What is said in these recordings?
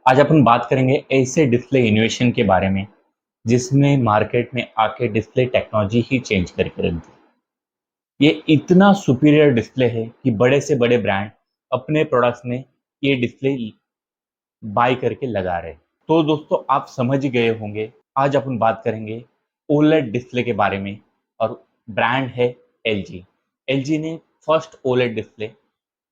आज अपन बात करेंगे ऐसे डिस्प्ले इनोवेशन के बारे में जिसने मार्केट में आके डिस्प्ले टेक्नोलॉजी ही चेंज करके रख दी। ये इतना सुपीरियर डिस्प्ले है कि बड़े से बड़े ब्रांड अपने प्रोडक्ट्स में ये डिस्प्ले बाय करके लगा रहे हैं। तो दोस्तों आप समझ ही गए होंगे, आज अपन बात करेंगे ओलेड डिस्प्ले के बारे में। और ब्रांड है एलजी। एलजी ने फर्स्ट ओलेड डिस्प्ले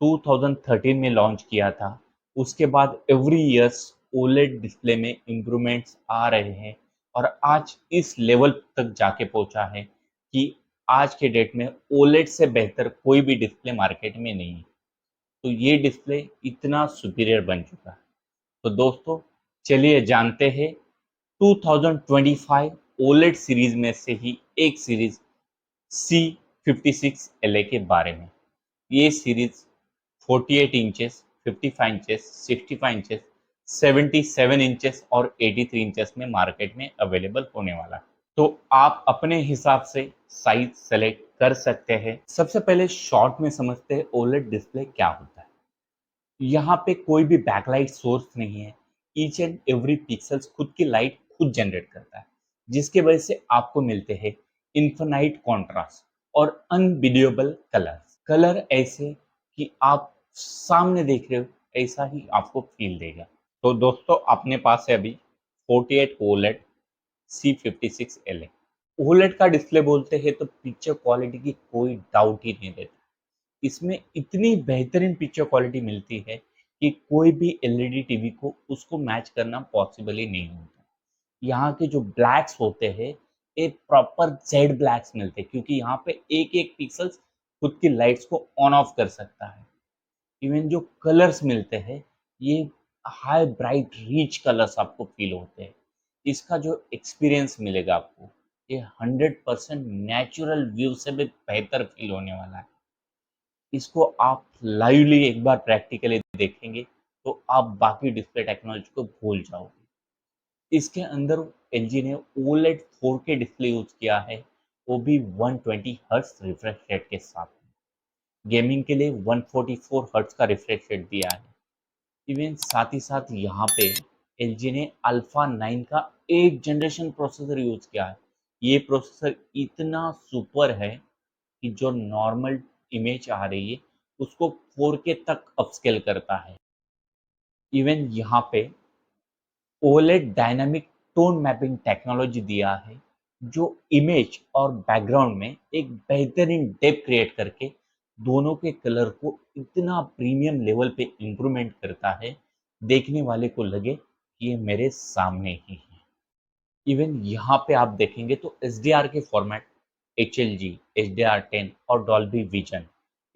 2013 में लॉन्च किया था। उसके बाद एवरी ईयर्स ओलेड डिस्प्ले में इम्प्रूवमेंट्स आ रहे हैं और आज इस लेवल तक जाके पहुंचा है कि आज के डेट में ओलेड से बेहतर कोई भी डिस्प्ले मार्केट में नहीं है। तो ये डिस्प्ले इतना सुपीरियर बन चुका है। तो दोस्तों चलिए जानते हैं 2025 ओलेड सीरीज में से ही एक सीरीज C56LA के बारे में। ये series 48 inches, 55 inches, 65 inches, 77 inches और 83 इंचेस में मार्केट में अवेलेबल होने वाला है। तो आप अपने हिसाब से साइज सेलेक्ट कर सकते हैं। सबसे पहले शॉर्ट में समझते हैं ओलेड डिस्प्ले क्या होता है। यहाँ पे कोई भी बैकलाइट सोर्स नहीं है। ईच एंड एवरी पिक्सल्स खुद की लाइट खुद जनरेट करता है, जिसके वजह से आपको मिलते हैं इन्फिनाइट कॉन्ट्रास्ट और अनबिलीवेबल कलर्स। कलर ऐसे कि आप सामने देख रहे हो ऐसा ही आपको फील देगा। तो दोस्तों अपने पास है अभी 48 ओलेड C56LA। ओलेड का डिस्प्ले बोलते हैं तो पिक्चर क्वालिटी की कोई डाउट ही नहीं रहता। इसमें इतनी बेहतरीन पिक्चर क्वालिटी मिलती है कि कोई भी एलईडी टीवी को उसको मैच करना पॉसिबल ही नहीं होता। यहाँ के जो ब्लैक्स होते हैं ये प्रॉपर जेड ब्लैक्स मिलते हैं, क्योंकि यहाँ पे एक एक पिक्सल्स खुद की लाइट्स को ऑन ऑफ कर सकता है। इवन जो कलर्स मिलते हैं ये हाई ब्राइट रिच कलर्स आपको फील होते हैं। इसका जो एक्सपीरियंस मिलेगा आपको, ये 100% नेचुरल व्यू से भी बेहतर फील होने वाला है। इसको आप लाइवली एक बार प्रैक्टिकली देखेंगे तो आप बाकी डिस्प्ले टेक्नोलॉजी को भूल जाओगे। इसके अंदर एलजी ने ओलेड 4K डिस्प्ले यूज किया है, वो भी 120 हर्ट्ज रिफ्रेश रेट के साथ। गेमिंग के लिए 144 हर्ट्ज का रिफ्रेश रेट दिया है। इवन साथ ही साथ यहाँ पे एलजी ने अल्फा 9 का 8 जनरेशन प्रोसेसर यूज किया है। ये प्रोसेसर इतना सुपर है कि जो नॉर्मल इमेज आ रही है उसको 4K तक अपस्केल करता है। इवन यहाँ पे OLED dynamic tone mapping technology दिया है, जो इमेज और बैकग्राउंड में एक बेहतरीन डेप्थ क्रिएट करके दोनों के कलर को इतना प्रीमियम लेवल पे इम्प्रूवमेंट करता है, देखने वाले को लगे कि ये मेरे सामने ही है। इवन यहाँ पे आप देखेंगे तो एसडीआर के फॉर्मेट HLG, HDR10 और डॉल्बी विजन,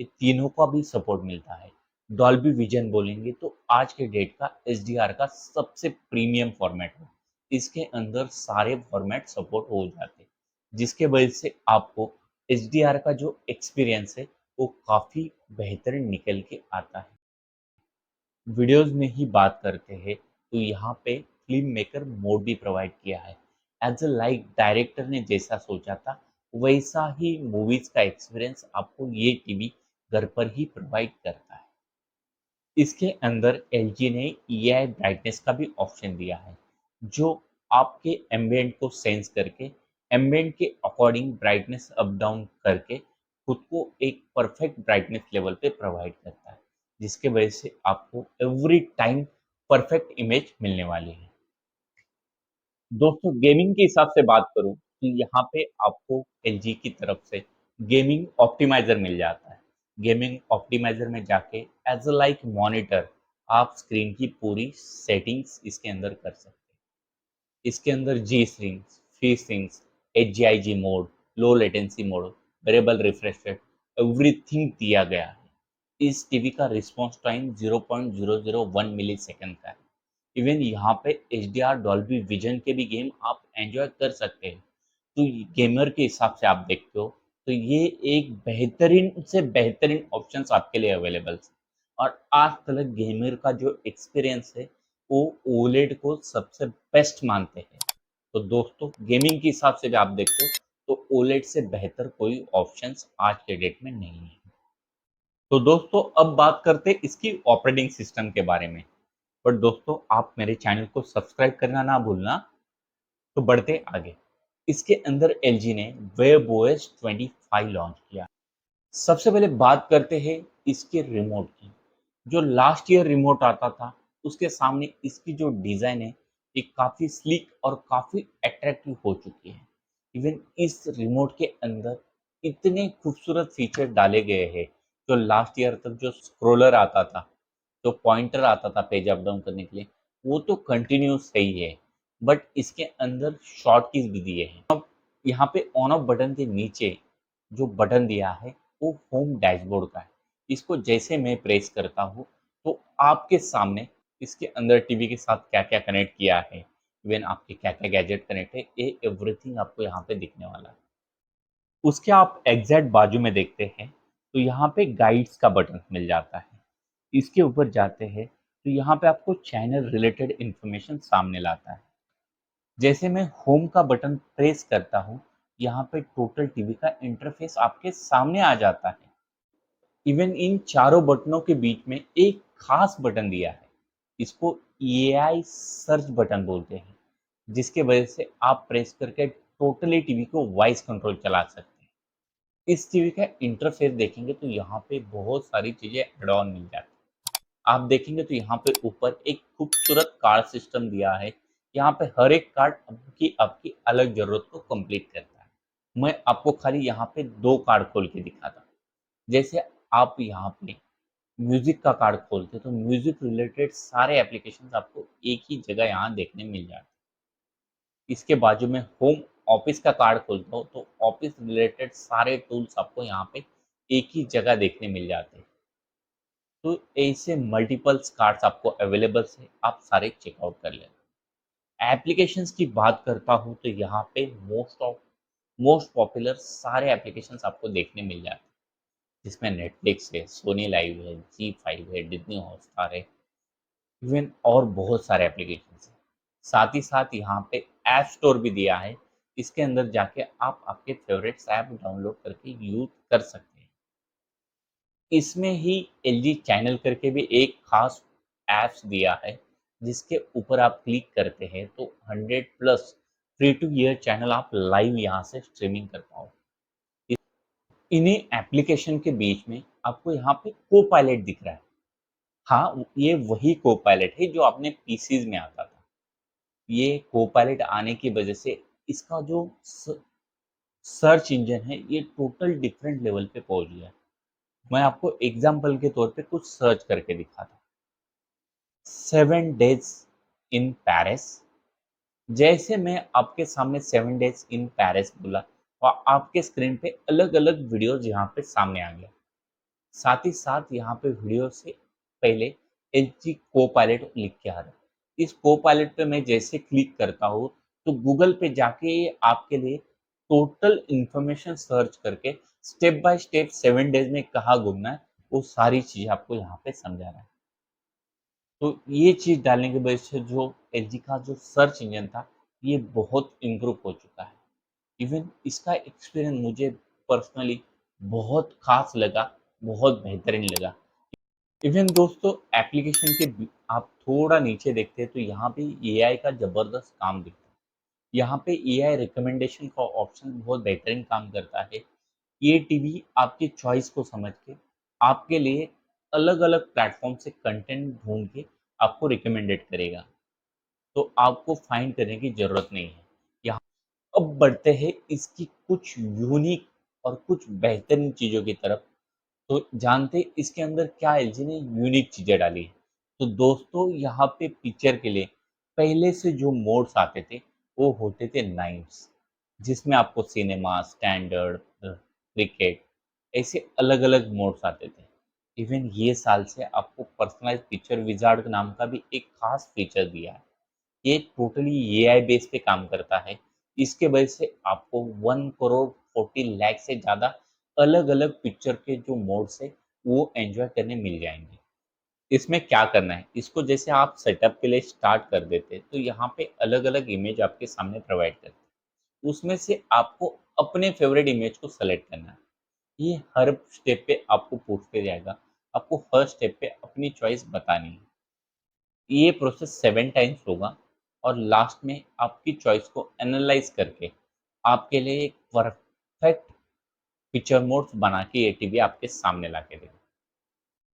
ये तीनों का भी सपोर्ट मिलता है। डॉल्बी विजन बोलेंगे तो आज के डेट का HDR का सबसे प्रीमियम फॉर्मेट है। इसके अंदर सारे फॉर्मेट सपोर्ट हो जाते हैं, जिसके वजह से आपको HDR का जो एक्सपीरियंस है वो काफ़ी बेहतरीन निकल के आता है। वीडियोस में ही बात करते हैं तो यहाँ पे फिल्म मेकर मोड भी प्रोवाइड किया है। एज अ लाइक डायरेक्टर ने जैसा सोचा था वैसा ही मूवीज का एक्सपीरियंस आपको ये टीवी घर पर ही प्रोवाइड करता है। इसके अंदर एलजी ने एआई ब्राइटनेस का भी ऑप्शन दिया है, जो आपके एम्बियंट को सेंस करके एम्बियंट के अकॉर्डिंग ब्राइटनेस अप डाउन करके खुद को एक परफेक्ट ब्राइटनेस लेवल पे प्रोवाइड करता है, जिसके वजह से आपको एवरी टाइम परफेक्ट इमेज मिलने वाली है। दोस्तों गेमिंग के हिसाब से बात करूं तो यहाँ पे आपको एलजी की तरफ से गेमिंग ऑप्टिमाइजर मिल जाता है। गेमिंग ऑप्टिमाइजर में जाके एज अ लाइक मॉनिटर आप स्क्रीन की पूरी सेटिंग्स इसके अंदर कर सकते हैं। इसके अंदर G strings, free strings, HGIG mode, low latency mode, variable refresh rate, everything दिया गया है। इस टीवी का रिस्पॉन्स टाइम 0.001 मिली सेकेंड का है। इवन यहाँ पे HDR डॉल्बी विजन के भी गेम आप एंजॉय कर सकते हैं। तो गेमर के हिसाब से आप देखते हो तो ये एक बेहतरीन से बेहतरीन ऑप्शंस आपके लिए अवेलेबल है। और आज तक गेमर का जो एक्सपीरियंस है वो ओलेड को सबसे बेस्ट मानते हैं। तो दोस्तों गेमिंग के हिसाब से भी आप देखो तो ओलेड से बेहतर कोई ऑप्शंस आज के डेट में नहीं है। तो दोस्तों अब बात करते हैं इसकी ऑपरेटिंग सिस्टम के बारे में। बट दोस्तों आप मेरे चैनल को सब्सक्राइब करना ना भूलना। तो बढ़ते आगे। इसके अंदर एलजी ने वेब ओएस 25 लॉन्च किया। सबसे पहले बात करते हैं इसके रिमोट की। जो लास्ट ईयर रिमोट आता था, उसके सामने इसकी जो डिज़ाइन है, ये काफ़ी स्लीक और काफ़ी अट्रैक्टिव हो चुकी है। इवन इस रिमोट के अंदर इतने खूबसूरत फीचर डाले गए हैं, जो लास्ट ईयर तक जो स्क्रॉलर आता था, जो पॉइंटर आता था पेज अप डाउन करने के लिए, वो तो कंटिन्यूस सही है, बट इसके अंदर शॉर्ट कीज भी दिए हैं। अब यहाँ पे ऑन ऑफ बटन के नीचे जो बटन दिया है, वो होम डैशबोर्ड का है। इसको जैसे मैं प्रेस करता हूँ, तो आपके सामने इसके अंदर टीवी के साथ क्या-क्या कनेक्ट किया है, इवन आपके क्या-क्या गैजेट कनेक्ट है, ये एवरीथिंग आपको यहाँ पे दिखने वाला है। उसके आप एग्जैक्ट बाजू में देखते हैं, तो यहाँ पे गाइड्स का बटन मिल जाता है। इसके ऊपर जाते हैं, तो यहाँ पे आपको चैनल रिलेटेड इन्फॉर्मेशन सामने लाता है। जैसे मैं होम का बटन प्रेस करता हूँ, यहाँ पे टोटल टीवी का इंटरफेस आपके सामने आ जाता है। इवन इन चारों बटनों के बीच में एक खास बटन दिया है। इसको एआई सर्च बटन बोलते हैं, जिसके वजह से आप प्रेस करके टोटली टीवी को वॉइस कंट्रोल चला सकते हैं। इस टीवी का इंटरफेस देखेंगे तो यहाँ पे बहुत सारी चीज़ें ऐड ऑन मिल जाती हैं। आप देखेंगे तो यहाँ पे ऊपर एक खूबसूरत कार्ड सिस्टम दिया है। यहाँ पे हर एक कार्ड आपकी आपकी अलग ज़रूरत को कंप्लीट करता है। मैं आपको खाली यहाँ पे 2 कार्ड खोल के दिखाता हूँ। जैसे आप यहाँ पे म्यूज़िक का कार्ड खोलते हैं, तो म्यूज़िक रिलेटेड सारे एप्लीकेशंस आपको एक ही जगह यहाँ देखने मिल जाते हैं। इसके बाजू में होम ऑफिस का कार्ड खोलता हूँ, तो ऑफिस रिलेटेड सारे टूल्स आपको यहाँ पे एक ही जगह देखने मिल जाते हैं। तो ऐसे मल्टीपल्स कार्ड्स आपको अवेलेबल है, आप सारे चेकआउट कर लेना। एप्लीकेशंस की बात करता हूँ, तो यहाँ पे मोस्ट पॉपुलर सारे एप्लीकेशंस आपको देखने मिल जाते हैं, जिसमें नेटफ्लिक्स है, सोनी लाइव है, जी5 है, डिज्नी हॉटस्टार है, इवन और बहुत सारे एप्लीकेशंस हैं। साथ ही साथ यहाँ पे ऐप स्टोर भी दिया है। इसके अंदर जाके आप आपके फेवरेट्स ऐप डाउनलोड करके यूज़ कर सकते हैं। इसमें ही एलजी चैनल करके भी एक खास ऐप्स दिया है, जिसके ऊपर आप क्लिक करते हैं तो 100 plus free two year channel आप लाइव यहाँ से स्ट्रीमिंग कर पाओ। इन्हीं एप्लीकेशन के बीच में आपको यहाँ पे को पायलट दिख रहा है। हाँ, ये वही को पायलट है जो आपने पीसीज में आता था। ये को पायलट आने की वजह से इसका जो सर्च इंजन है, ये टोटल डिफरेंट लेवल पे पहुंच गया है। मैं आपको एग्जाम्पल के तौर पे कुछ सर्च करके दिखाता हूँ। 7 डेज इन पेरिस। जैसे मैं आपके सामने 7 डेज इन पेरिस बोला, और आपके स्क्रीन पे अलग अलग वीडियोज यहाँ पे सामने आ गया। साथ ही साथ यहाँ पे वीडियो से पहले एच जी को पायलट लिख के आ रहा है। इस को पायलट पे मैं जैसे क्लिक करता हूँ, तो गूगल पे जाके ये आपके लिए टोटल इंफॉर्मेशन सर्च करके स्टेप बाय स्टेप 7 डेज में कहाँ घूमना है, वो सारी चीज़ आपको यहाँ पे समझा रहा है। तो ये चीज़ डालने की वजह से जो एलजी का जो सर्च इंजन था, ये बहुत इम्प्रूव हो चुका है। इवन इसका एक्सपीरियंस मुझे पर्सनली बहुत खास लगा, बहुत बेहतरीन लगा। इवन दोस्तों एप्लीकेशन के आप थोड़ा नीचे देखते हैं, तो यहाँ पे एआई का ज़बरदस्त काम दिखता है। यहाँ पे एआई रिकमेंडेशन का ऑप्शन बहुत बेहतरीन काम करता है। ये टीवी आपकी चॉइस को समझ के आपके लिए अलग-अलग प्लेटफ़ॉर्म से कंटेंट ढूँढ के आपको रिकमेंडेड करेगा। तो आपको फाइंड करने की ज़रूरत नहीं है। यहाँ अब बढ़ते हैं इसकी कुछ यूनिक और कुछ बेहतरीन चीज़ों की तरफ। तो जानते हैं इसके अंदर क्या एलजी ने यूनिक चीज़ें डाली हैं। तो दोस्तों यहाँ पे पिक्चर के लिए पहले से जो मोड्स आते थे, वो होते थे नाइट्स, जिसमें आपको सिनेमा, स्टैंडर्ड, क्रिकेट ऐसे अलग-अलग मोड्स आते थे। इवन ये साल से आपको पर्सनलाइज़्ड पिक्चर विज़ार्ड नाम का भी एक खास फीचर दिया है। ये टोटली एआई बेस पे काम करता है। इसके वजह से आपको 1 करोड़ 40 लाख से ज़्यादा अलग-अलग पिक्चर के जो मोड्स है, वो एन्जॉय करने मिल जाएँगे। इसमें क्या करना है, इसको जैसे आप सेटअप के लिए स्टार्ट कर देते हैं, तो यहाँ पे अलग-अलग इमेज आपके सामने प्रोवाइड करते हैं। उसमें से आपको अपने फ़ेवरेट इमेज को सेलेक्ट करना है। ये हर स्टेप पे आपको पूछते जाएगा। आपको हर स्टेप पे अपनी चॉइस बतानी है। ये प्रोसेस 7 टाइम्स होगा और लास्ट में आपकी चॉइस को एनालाइज करके आपके लिए एक परफेक्ट पिक्चर मोड्स बना के ये टीवी आपके सामने ला के देगा।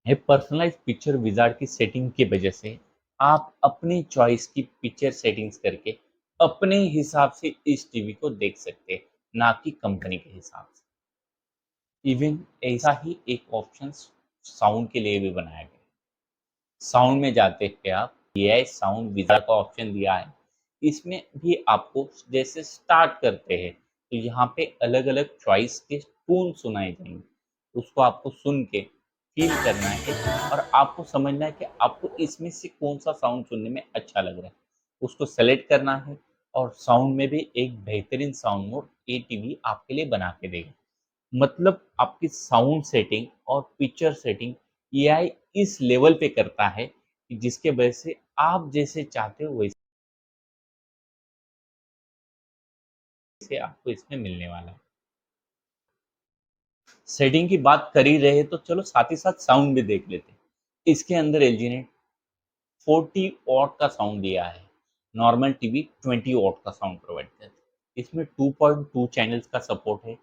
ये पर्सनलाइज पिक्चर विजार्ड की सेटिंग की वजह से आप अपनी चॉइस की पिक्चर सेटिंग्स करके अपने हिसाब से इस टीवी को देख सकते हैं, ना कि कंपनी के हिसाब से। इवन ऐसा ही एक ऑप्शन साउंड के लिए भी बनाया गया है। साउंड में जाते हैं आप, एआई साउंड विजार्ड का ऑप्शन दिया है। इसमें भी आपको जैसे स्टार्ट करते हैं तो यहाँ पे अलग अलग चॉइस के टून सुनाए जाएंगे, उसको आपको सुन के फील करना है और आपको समझना है कि आपको इसमें से कौन सा साउंड सुनने में अच्छा लग रहा है, उसको सेलेक्ट करना है। और साउंड में भी एक बेहतरीन साउंड मोड ये टीवी आपके लिए बना के देगा। मतलब आपकी साउंड सेटिंग और पिक्चर सेटिंग एआई इस लेवल पे करता है कि जिसके वजह से आप जैसे चाहते हो वैसे आपको इसमें मिलने वाला है। सेटिंग की बात कर ही रहे तो चलो साथ ही साथ साउंड भी देख लेते हैं। इसके अंदर एलजी ने 40 वॉट का साउंड दिया है। नॉर्मल टीवी 20 वॉट का साउंड प्रोवाइड करता है। इसमें 2.2 चैनल्स का सपोर्ट है।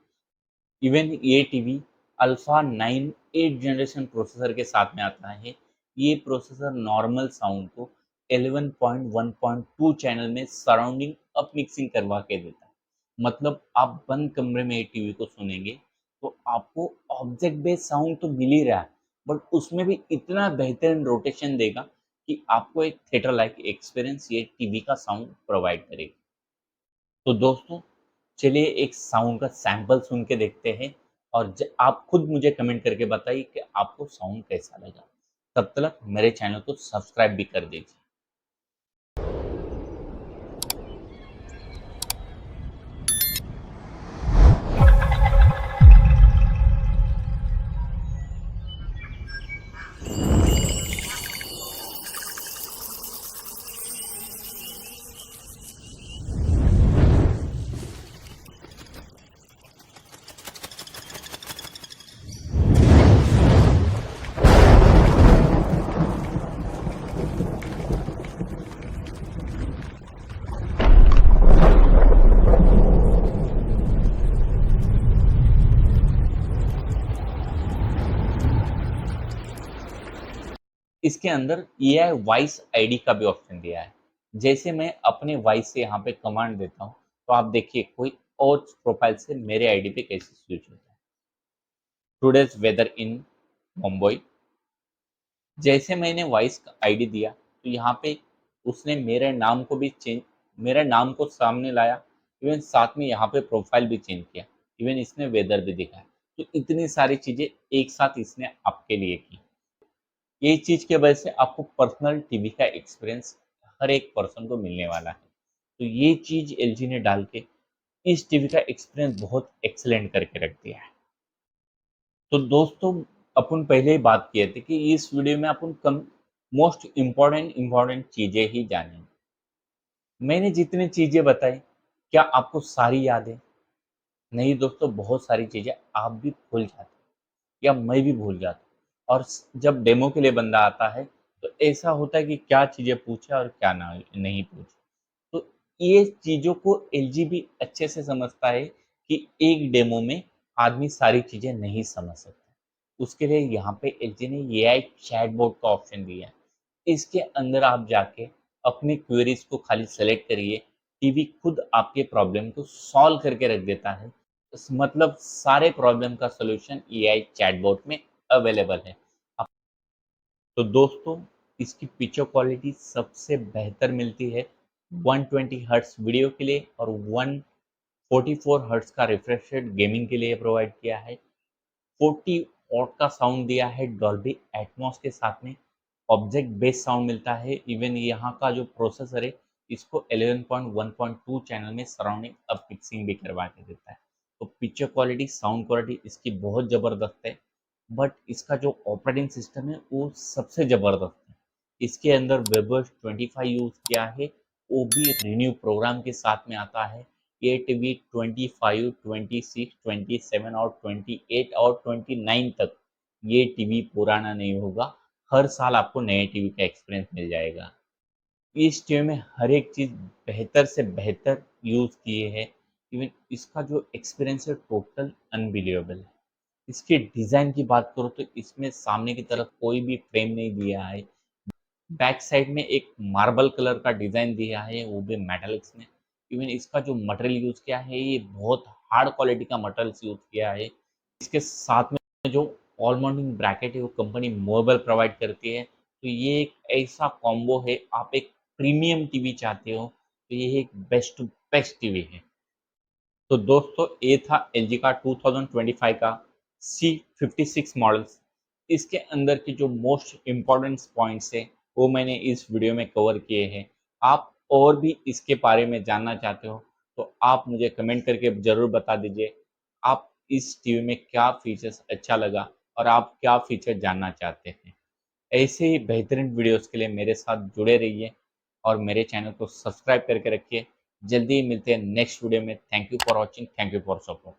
इवन ये टीवी अल्फा 9 8 जनरेशन प्रोसेसर के साथ में आता है। ये प्रोसेसर नॉर्मल साउंड को 11.1.2 चैनल में सराउंडिंग अप मिक्सिंग करवा के देता है। मतलब आप बंद कमरे में ये टीवी को सुनेंगे तो आपको ऑब्जेक्ट बेस्ड साउंड तो मिल ही रहा है, बट उसमें भी इतना बेहतरीन रोटेशन देगा कि आपको एक थिएटर लाइक एक्सपीरियंस ये टीवी का साउंड प्रोवाइड करेगा। तो दोस्तों, चलिए एक साउंड का सैंपल सुन के देखते हैं और आप खुद मुझे कमेंट करके बताइए कि आपको साउंड कैसा लगा। तब तक मेरे चैनल को सब्सक्राइब भी कर दीजिए। इसके अंदर एआई वॉइस आईडी का भी ऑप्शन दिया है। जैसे मैं अपने वॉइस से यहाँ पे कमांड देता हूँ तो आप देखिए कोई और प्रोफाइल से मेरे आईडी पे कैसे स्विच होता है। टुडेज वेदर इन मुंबई, जैसे मैंने वॉइस आईडी दिया तो यहाँ पे उसने मेरे नाम को भी चेंज, मेरे नाम को सामने लाया। इवन साथ में यहाँ पे प्रोफाइल भी चेंज किया। इवन इसने वेदर भी दिखाया। तो इतनी सारी चीजें एक साथ इसने आपके लिए की। ये चीज की वजह से आपको पर्सनल टीवी का एक्सपीरियंस हर एक पर्सन को मिलने वाला है। तो ये चीज एलजी ने डाल के इस टीवी का एक्सपीरियंस बहुत एक्सेलेंट करके रख दिया है। तो दोस्तों, अपन पहले ही बात किए थे कि इस वीडियो में अपन कम मोस्ट इम्पॉर्टेंट चीजें ही जानेंगे। मैंने जितनी चीजें बताई, क्या आपको सारी याद है? नहीं दोस्तों, बहुत सारी चीजें आप भी भूल जाते हैं या मैं भी भूल जाता हूँ। और जब डेमो के लिए बंदा आता है तो ऐसा होता है कि क्या चीजें पूछे और क्या ना नहीं पूछे। तो ये चीजों को एलजी भी अच्छे से समझता है कि एक डेमो में आदमी सारी चीजें नहीं समझ सकता। उसके लिए यहाँ पे एलजी ने एआई चैटबॉट का ऑप्शन दिया है। इसके अंदर आप जाके अपनी क्वेरीज को खाली सेलेक्ट करिए, टीवी खुद आपके प्रॉब्लम को सॉल्व करके रख देता है। मतलब सारे प्रॉब्लम का सॉल्यूशन एआई चैटबॉट में अवेलेबल है। तो दोस्तों, इसकी पिक्चर क्वालिटी सबसे बेहतर मिलती है 120 हर्ट्स वीडियो के लिए और 144 हर्ट्स का रिफ्रेश रेट गेमिंग के लिए प्रोवाइड किया है। 40 वॉट का साउंड दिया है डॉल्बी एटमॉस के साथ में। ऑब्जेक्ट बेस्ड साउंड मिलता है। इवन यहाँ का जो प्रोसेसर है इसको 11.1.2 चैनल में सराउंडिंग अप मिक्सिंग भी करवा के देता है। तो पिक्चर क्वालिटी साउंड क्वालिटी इसकी बहुत ज़बरदस्त है। बट इसका जो ऑपरेटिंग सिस्टम है वो सबसे ज़बरदस्त है। इसके अंदर वेबोस 25 यूज़ किया है, वो भी रिन्यू प्रोग्राम के साथ में आता है। ये टीवी 25, 26, 27 और 28 और 29 तक ये टीवी पुराना नहीं होगा। हर साल आपको नए टीवी का एक्सपीरियंस मिल जाएगा। इस टीवी में हर एक चीज़ बेहतर से बेहतर यूज़ किए हैं। इवन इसका जो एक्सपीरियंस है टोटल अनबिलीवेबल है। इसके डिज़ाइन की बात करूँ तो इसमें सामने की तरफ कोई भी फ्रेम नहीं दिया है। बैक साइड में एक मार्बल कलर का डिज़ाइन दिया है, वो भी मेटालिक्स में। इवन इसका जो मटेरियल यूज़ किया है, ये बहुत हार्ड क्वालिटी का मटेरियल्स यूज़ किया है। इसके साथ में जो वॉल माउंटिंग ब्रैकेट है, वो कंपनी मोएबल प्रोवाइड करती है। तो ये एक ऐसा कॉम्बो है, आप एक प्रीमियम टीवी चाहते हो, तो ये एक बेस्ट टू बेस्ट टीवी है। तो दोस्तों ये था एलजी का 2025 का C56 मॉडल्स। इसके अंदर की जो मोस्ट इम्पोर्टेंट पॉइंट्स है वो मैंने इस वीडियो में कवर किए हैं। आप और भी इसके बारे में जानना चाहते हो तो आप मुझे कमेंट करके ज़रूर बता दीजिए। आप इस टीवी में क्या फीचर्स अच्छा लगा और आप क्या फीचर जानना चाहते हैं। ऐसे ही बेहतरीन वीडियोस के लिए मेरे साथ जुड़े रहिए और मेरे चैनल को सब्सक्राइब करके रखिए। जल्दी ही मिलते हैं नेक्स्ट वीडियो में। Thank you for watching, thank you for support.